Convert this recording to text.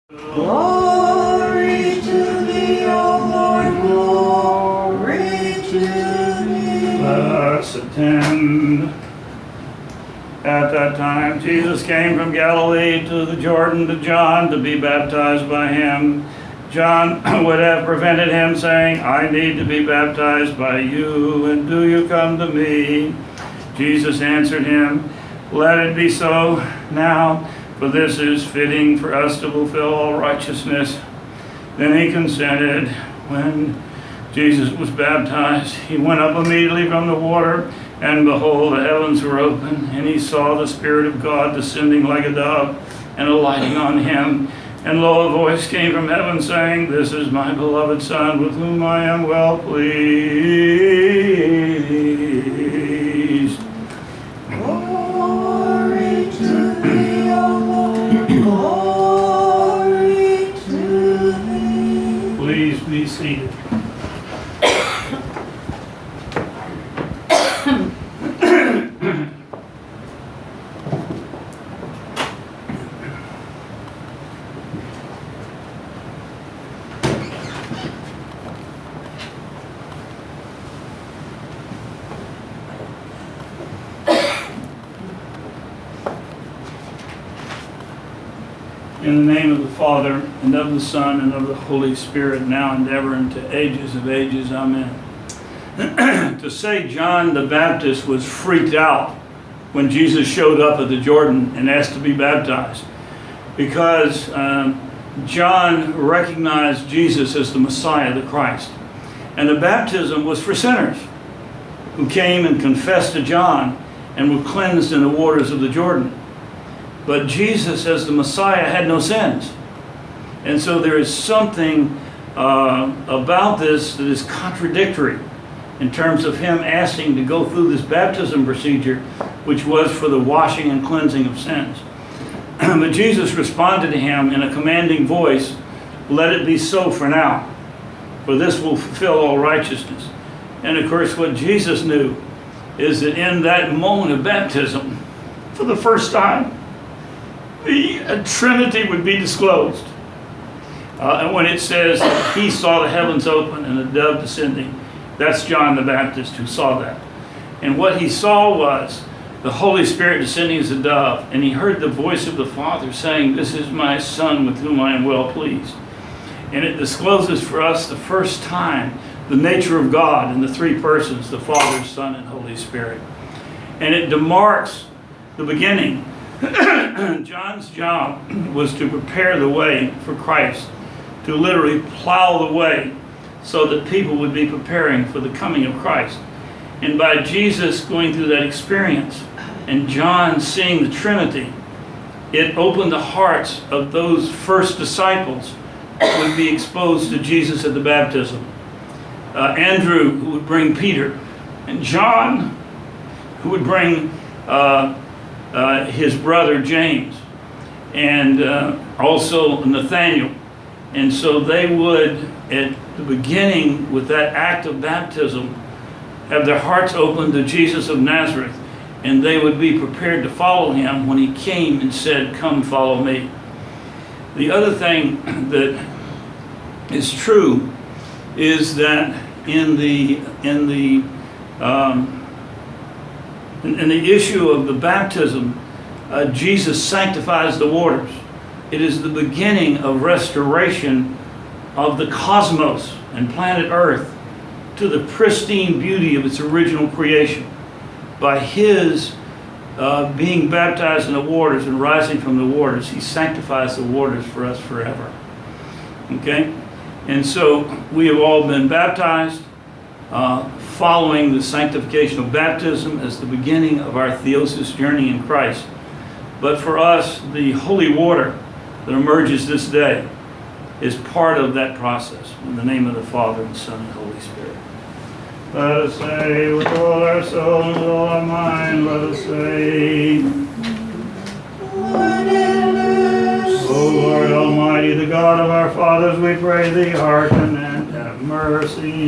Glory to thee, O Lord, glory to thee. Let's attend. At that time, Jesus came from Galilee to the Jordan to John to be baptized by him. John would have prevented him, saying, I need to be baptized by you, and do you come to me? Jesus answered him, Let it be so now, for this is fitting for us to fulfill all righteousness. Then he consented. When Jesus was baptized, he went up immediately from the water, and behold, the heavens were open, and he saw the Spirit of God descending like a dove and alighting on him. And lo, a voice came from heaven saying, This is my beloved Son, with whom I am well pleased. Glory to thee, O Lord, glory to thee. Please be seated. In the name of the Father, and of the Son, and of the Holy Spirit, now and ever, and to ages of ages. Amen. To say John the Baptist was freaked out when Jesus showed up at the Jordan and asked to be baptized, because John recognized Jesus as the Messiah, the Christ. And the baptism was for sinners who came and confessed to John and were cleansed in the waters of the Jordan. But Jesus, as the Messiah, had no sins. And so there is something about this that is contradictory in terms of him asking to go through this baptism procedure, which was for the washing and cleansing of sins. But Jesus responded to him in a commanding voice, Let it be so for now, for this will fulfill all righteousness. And of course, what Jesus knew is that in that moment of baptism, for the first time, the Trinity would be disclosed. And when it says he saw the heavens open and a dove descending, that's John the Baptist who saw that. And what he saw was the Holy Spirit descending as a dove, and he heard the voice of the Father saying, This is my Son with whom I am well pleased. And it discloses for us the first time the nature of God in the three persons, the Father, Son, and Holy Spirit. And it demarks the beginning. John's job was to prepare the way for Christ, to literally plow the way so that people would be preparing for the coming of Christ. And by Jesus going through that experience and John seeing the Trinity, it opened the hearts of those first disciples who would be exposed to Jesus at the baptism. Andrew, who would bring Peter, and John, who would bring his brother James, and also Nathaniel. And so they would, at the beginning with that act of baptism, have their hearts open to Jesus of Nazareth, and they would be prepared to follow him when he came and said, Come follow me. The other thing that is true is that in the issue of the baptism, Jesus sanctifies the waters. It is the beginning of restoration of the cosmos and planet Earth to the pristine beauty of its original creation. By his being baptized in the waters and rising from the waters, he sanctifies the waters for us forever. Okay? And so we have all been baptized, following the sanctification of baptism as the beginning of our theosis journey in Christ. But for us, the holy water that emerges this day is part of that process. In the name of the Father, and Son, and Holy Spirit. Let us say with all our soul and all our mind, let us say, Lord, have mercy. O Lord Almighty, the God of our fathers, we pray thee, hearken and have mercy.